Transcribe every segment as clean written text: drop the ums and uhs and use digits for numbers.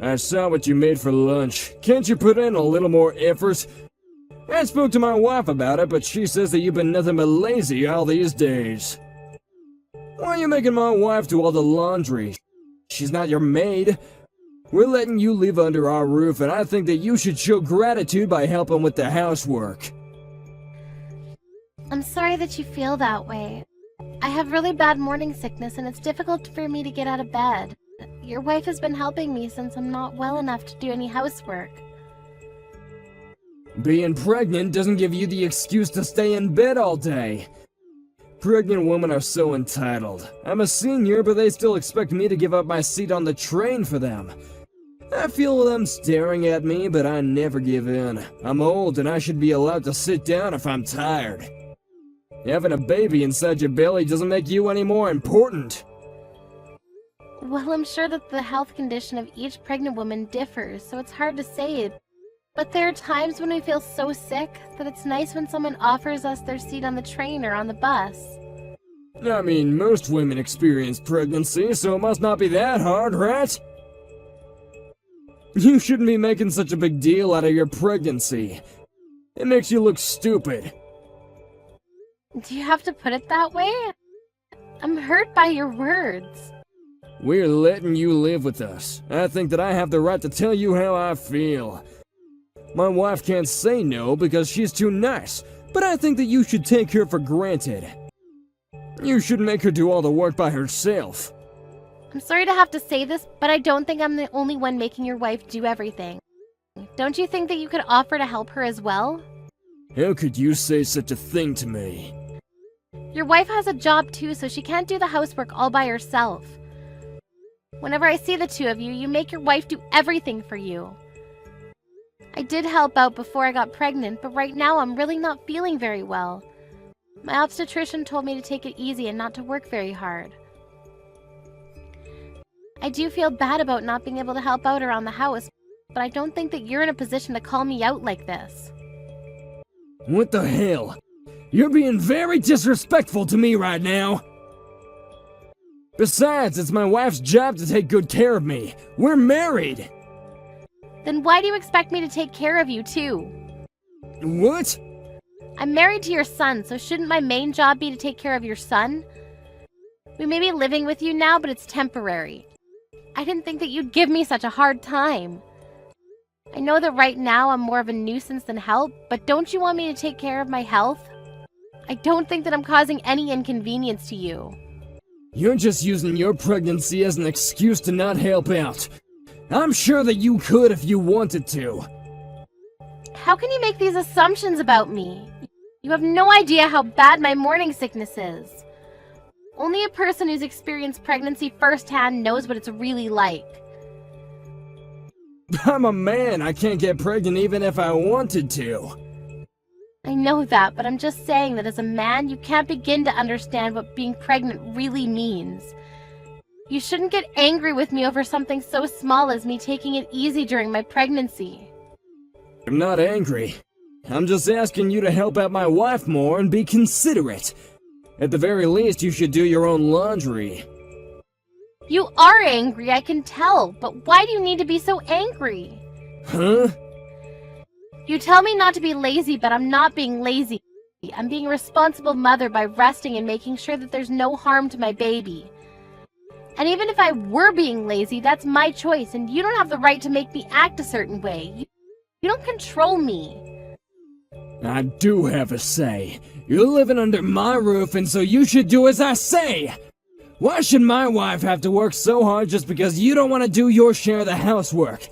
I saw what you made for lunch. Can't you put in a little more effort? I spoke to my wife about it, but she says that you've been nothing but lazy all these days. Why are you making my wife do all the laundry? She's not your maid. We're letting you live under our roof, and I think that you should show gratitude by helping with the housework. I'm sorry that you feel that way. I have really bad morning sickness, and it's difficult for me to get out of bed. Your wife has been helping me since I'm not well enough to do any housework. Being pregnant doesn't give you the excuse to stay in bed all day. Pregnant women are so entitled. I'm a senior, but they still expect me to give up my seat on the train for them. I feel them staring at me, but I never give in. I'm old, and I should be allowed to sit down if I'm tired. Having a baby inside your belly doesn't make you any more important. Well, I'm sure that the health condition of each pregnant woman differs, so it's hard to say. But there are times when we feel so sick that it's nice when someone offers us their seat on the train or on the bus. I mean, most women experience pregnancy, so it must not be that hard, right? You shouldn't be making such a big deal out of your pregnancy. It makes you look stupid. Do you have to put it that way? I'm hurt by your words. We're letting you live with us. I think that I have the right to tell you how I feel. My wife can't say no because she's too nice, but I think that you should take her for granted. You should make her do all the work by herself. I'm sorry to have to say this, but I don't think I'm the only one making your wife do everything. Don't you think that you could offer to help her as well? How could you say such a thing to me? Your wife has a job too, so she can't do the housework all by herself. Whenever I see the two of you, you make your wife do everything for you. I did help out before I got pregnant, but right now I'm really not feeling very well. My obstetrician told me to take it easy and not to work very hard. I do feel bad about not being able to help out around the house, but I don't think that you're in a position to call me out like this. What the hell? You're being very disrespectful to me right now. Besides, it's my wife's job to take good care of me. We're married. Then why do you expect me to take care of you too? What? I'm married to your son, so shouldn't my main job be to take care of your son? We may be living with you now, but it's temporary. I didn't think that you'd give me such a hard time. I know that right now I'm more of a nuisance than help, but don't you want me to take care of my health? I don't think that I'm causing any inconvenience to you. You're just using your pregnancy as an excuse to not help out. I'm sure that you could if you wanted to. How can you make these assumptions about me? You have no idea how bad my morning sickness is. Only a person who's experienced pregnancy firsthand knows what it's really like. I'm a man. I can't get pregnant even if I wanted to. I know that, but I'm just saying that as a man, you can't begin to understand what being pregnant really means. You shouldn't get angry with me over something so small as me taking it easy during my pregnancy. I'm not angry. I'm just asking you to help out my wife more and be considerate. At the very least, you should do your own laundry. You are angry, I can tell, but why do you need to be so angry? Huh? You tell me not to be lazy, but I'm not being lazy. I'm being a responsible mother by resting and making sure that there's no harm to my baby. And even if I were being lazy, that's my choice, and you don't have the right to make me act a certain way. You don't control me. I do have a say. You're living under my roof, and so you should do as I say. Why should my wife have to work so hard just because you don't want to do your share of the housework?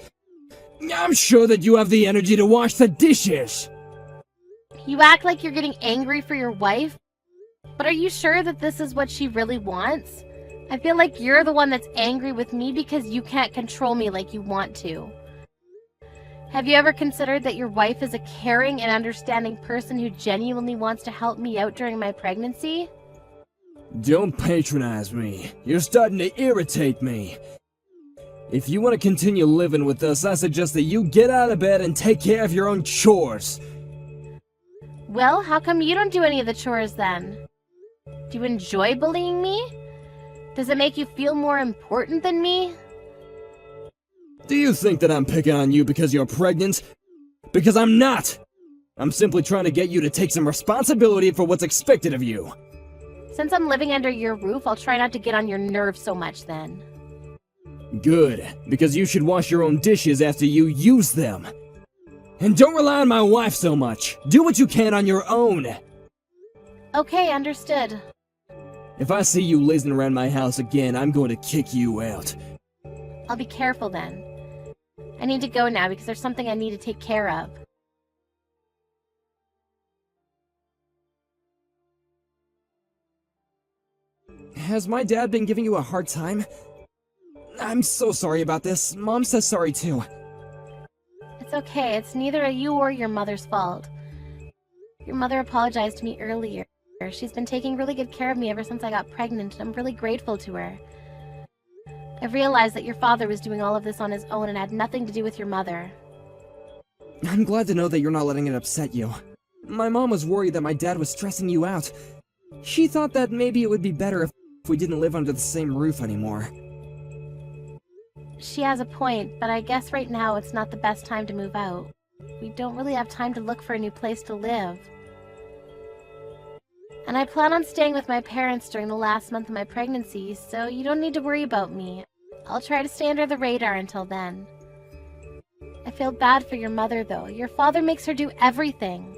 I'm sure that you have the energy to wash the dishes. You act like you're getting angry for your wife, but are you sure that this is what she really wants? I feel like you're the one that's angry with me because you can't control me like you want to. Have you ever considered that your wife is a caring and understanding person who genuinely wants to help me out during my pregnancy? Don't patronize me. You're starting to irritate me. If you want to continue living with us, I suggest that you get out of bed and take care of your own chores. Well, how come you don't do any of the chores then? Do you enjoy bullying me? Does it make you feel more important than me? Do you think that I'm picking on you because you're pregnant? Because I'm not! I'm simply trying to get you to take some responsibility for what's expected of you. Since I'm living under your roof, I'll try not to get on your nerves so much then. Good, because you should wash your own dishes after you use them. And don't rely on my wife so much. Do what you can on your own. Okay, understood. If I see you lazing around my house again, I'm going to kick you out. I'll be careful then. I need to go now because there's something I need to take care of. Has my dad been giving you a hard time? I'm so sorry about this. Mom says sorry too. It's okay, it's neither you or your mother's fault. Your mother apologized to me earlier. She's been taking really good care of me ever since I got pregnant, and I'm really grateful to her. I've realized that your father was doing all of this on his own and had nothing to do with your mother. I'm glad to know that you're not letting it upset you. My mom was worried that my dad was stressing you out. She thought that maybe it would be better if we didn't live under the same roof anymore. She has a point, but I guess right now it's not the best time to move out. We don't really have time to look for a new place to live. And I plan on staying with my parents during the last month of my pregnancy, so you don't need to worry about me. I'll try to stay under the radar until then. I feel bad for your mother, though. Your father makes her do everything.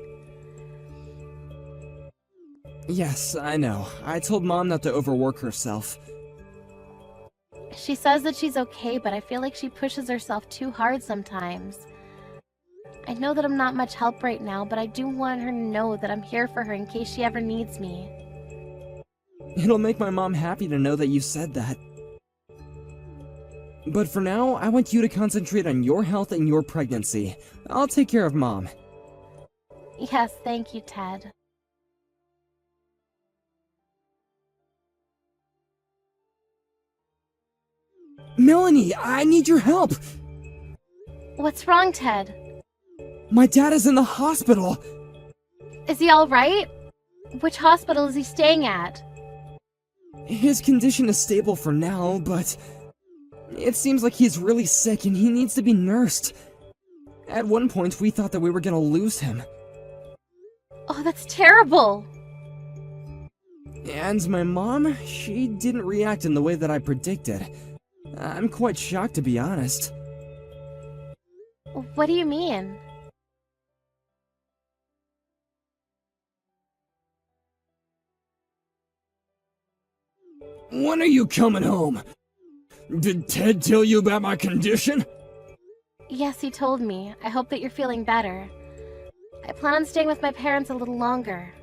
Yes, I know. I told Mom not to overwork herself. She says that she's okay, but I feel like she pushes herself too hard sometimes. I know that I'm not much help right now, but I do want her to know that I'm here for her in case she ever needs me. It'll make my mom happy to know that you said that. But for now, I want you to concentrate on your health and your pregnancy. I'll take care of Mom. Yes, thank you, Ted. Melanie, I need your help! What's wrong, Ted? My dad is in the hospital! Is he alright? Which hospital is he staying at? His condition is stable for now, but it seems like he's really sick and he needs to be nursed. At one point, we thought that we were gonna lose him. Oh, that's terrible! And my mom, she didn't react in the way that I predicted. I'm quite shocked, to be honest. What do you mean? When are you coming home? Did Ted tell you about my condition? Yes, he told me. I hope that you're feeling better. I plan on staying with my parents a little longer.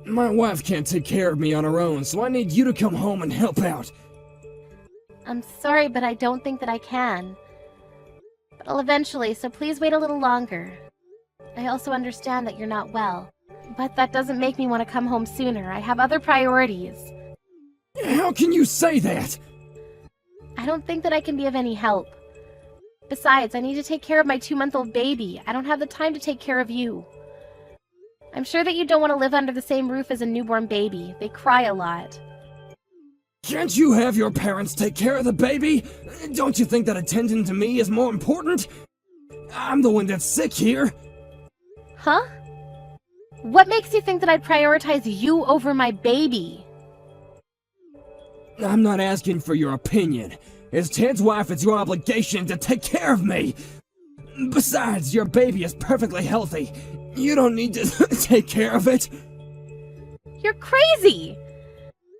My wife can't take care of me on her own, so I need you to come home and help out. I'm sorry, but I don't think that I can. But I'll eventually, so please wait a little longer. I also understand that you're not well. But that doesn't make me want to come home sooner. I have other priorities. How can you say that? I don't think that I can be of any help. Besides, I need to take care of my 2-month-old baby. I don't have the time to take care of you. I'm sure that you don't want to live under the same roof as a newborn baby. They cry a lot. Can't you have your parents take care of the baby? Don't you think that attending to me is more important? I'm the one that's sick here. Huh? What makes you think that I'd prioritize you over my baby? I'm not asking for your opinion. As Ted's wife, it's your obligation to take care of me. Besides, your baby is perfectly healthy. You don't need to take care of it. You're crazy!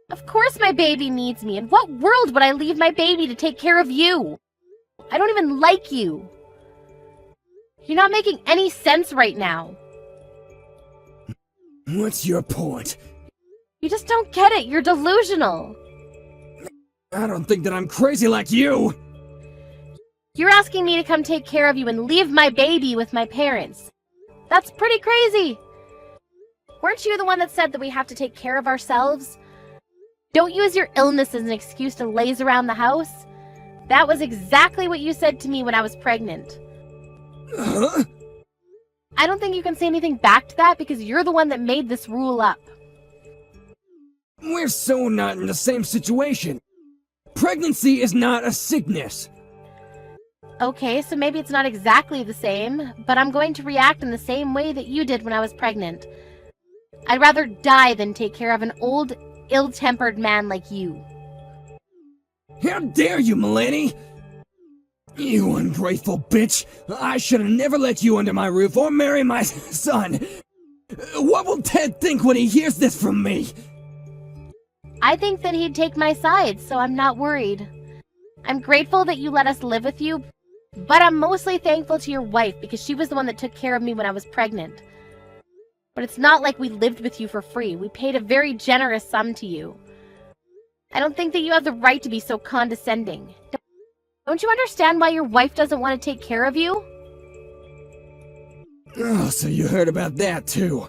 Of course my baby needs me. In what world would I leave my baby to take care of you? I don't even like you. You're not making any sense right now. What's your point? You just don't get it. You're delusional. I don't think that I'm crazy like you. You're asking me to come take care of you and leave my baby with my parents. That's pretty crazy. Weren't you the one that said that we have to take care of ourselves? Don't use your illness as an excuse to laze around the house. That was exactly what you said to me when I was pregnant. Huh? I don't think you can say anything back to that because you're the one that made this rule up. We're so not in the same situation. Pregnancy is not a sickness. Okay, so maybe it's not exactly the same, but I'm going to react in the same way that you did when I was pregnant. I'd rather die than take care of an old, ill-tempered man like you. How dare you, Melanie! You ungrateful bitch! I should have never let you under my roof or marry my son! What will Ted think when he hears this from me? I think that he'd take my side, so I'm not worried. I'm grateful that you let us live with you, but I'm mostly thankful to your wife because she was the one that took care of me when I was pregnant. But it's not like we lived with you for free. We paid a very generous sum to you. I don't think that you have the right to be so condescending. Don't you understand why your wife doesn't want to take care of you? Oh, so you heard about that too.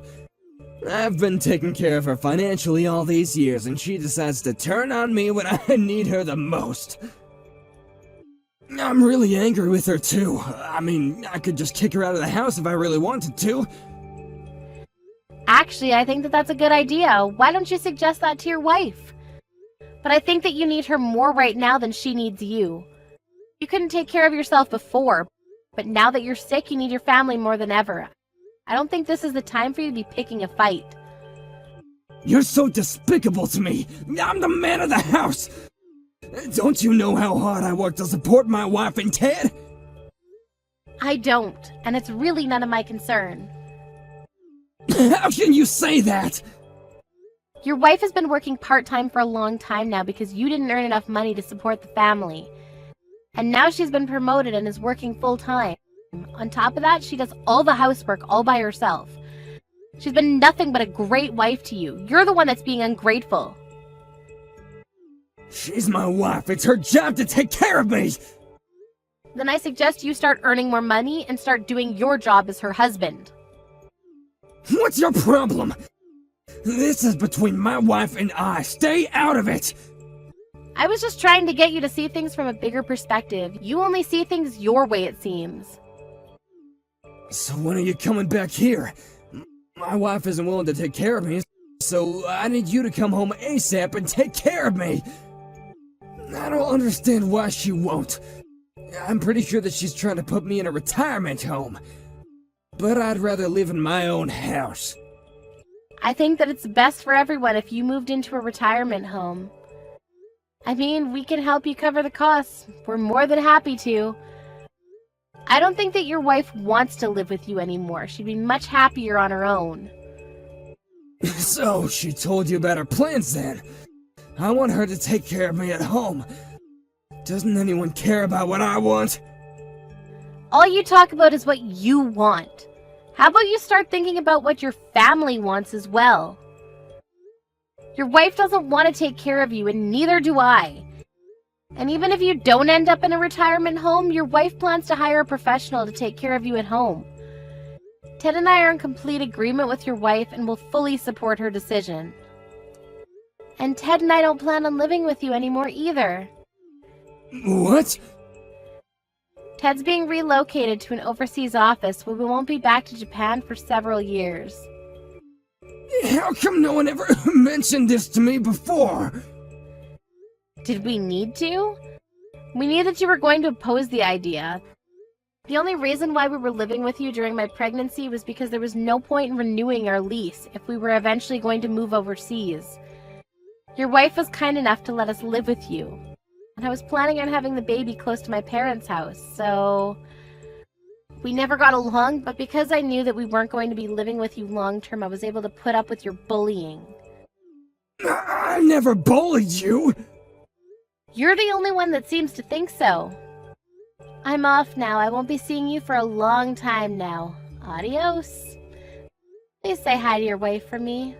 I've been taking care of her financially all these years, and she decides to turn on me when I need her the most. I'm really angry with her too. I mean, I could just kick her out of the house if I really wanted to. Actually, I think that that's a good idea. Why don't you suggest that to your wife? But I think that you need her more right now than she needs you. You couldn't take care of yourself before, but now that you're sick, you need your family more than ever. I don't think this is the time for you to be picking a fight. You're so despicable to me. I'm the man of the house. Don't you know how hard I work to support my wife and Ted? I don't, and it's really none of my concern. How can you say that? Your wife has been working part-time for a long time now because you didn't earn enough money to support the family. And now she's been promoted and is working full-time. On top of that, she does all the housework all by herself. She's been nothing but a great wife to you. You're the one that's being ungrateful. She's my wife. It's her job to take care of me. Then I suggest you start earning more money and start doing your job as her husband. What's your problem? This is between my wife and I. Stay out of it! I was just trying to get you to see things from a bigger perspective. You only see things your way, it seems. So when are you coming back here? My wife isn't willing to take care of me, so I need you to come home ASAP and take care of me. I don't understand why she won't. I'm pretty sure that she's trying to put me in a retirement home. But I'd rather live in my own house. I think that it's best for everyone if you moved into a retirement home. I mean, we can help you cover the costs. We're more than happy to. I don't think that your wife wants to live with you anymore. She'd be much happier on her own. So, she told you about her plans then? I want her to take care of me at home. Doesn't anyone care about what I want? All you talk about is what you want. How about you start thinking about what your family wants as well? Your wife doesn't want to take care of you, and neither do I. And even if you don't end up in a retirement home, your wife plans to hire a professional to take care of you at home. Ted and I are in complete agreement with your wife and will fully support her decision. And Ted and I don't plan on living with you anymore either. What? Ted's being relocated to an overseas office where we won't be back to Japan for several years. How come no one ever mentioned this to me before? Did we need to? We knew that you were going to oppose the idea. The only reason why we were living with you during my pregnancy was because there was no point in renewing our lease if we were eventually going to move overseas. Your wife was kind enough to let us live with you. And I was planning on having the baby close to my parents' house, so we never got along, but because I knew that we weren't going to be living with you long term, I was able to put up with your bullying. I never bullied you! You're the only one that seems to think so. I'm off now. I won't be seeing you for a long time now. Adios. Please say hi to your wife for me.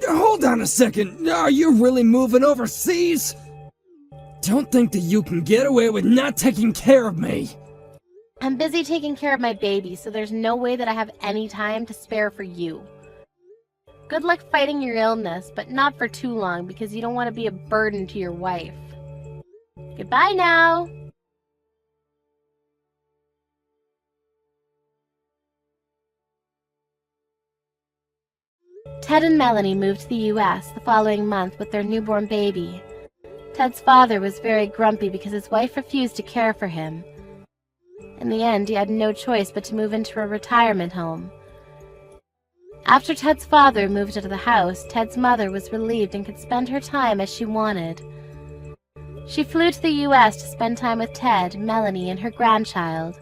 Hold on a second. Are you really moving overseas? Don't think that you can get away with not taking care of me. I'm busy taking care of my baby, so there's no way that I have any time to spare for you. Good luck fighting your illness, but not for too long because you don't want to be a burden to your wife. Goodbye now. Ted and Melanie moved to the U.S. the following month with their newborn baby. Ted's father was very grumpy because his wife refused to care for him. In the end, he had no choice but to move into a retirement home. After Ted's father moved out of the house, Ted's mother was relieved and could spend her time as she wanted. She flew to the U.S. to spend time with Ted, Melanie, and her grandchild.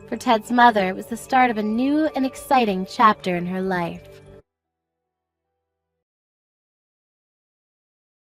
For Ted's mother, it was the start of a new and exciting chapter in her life.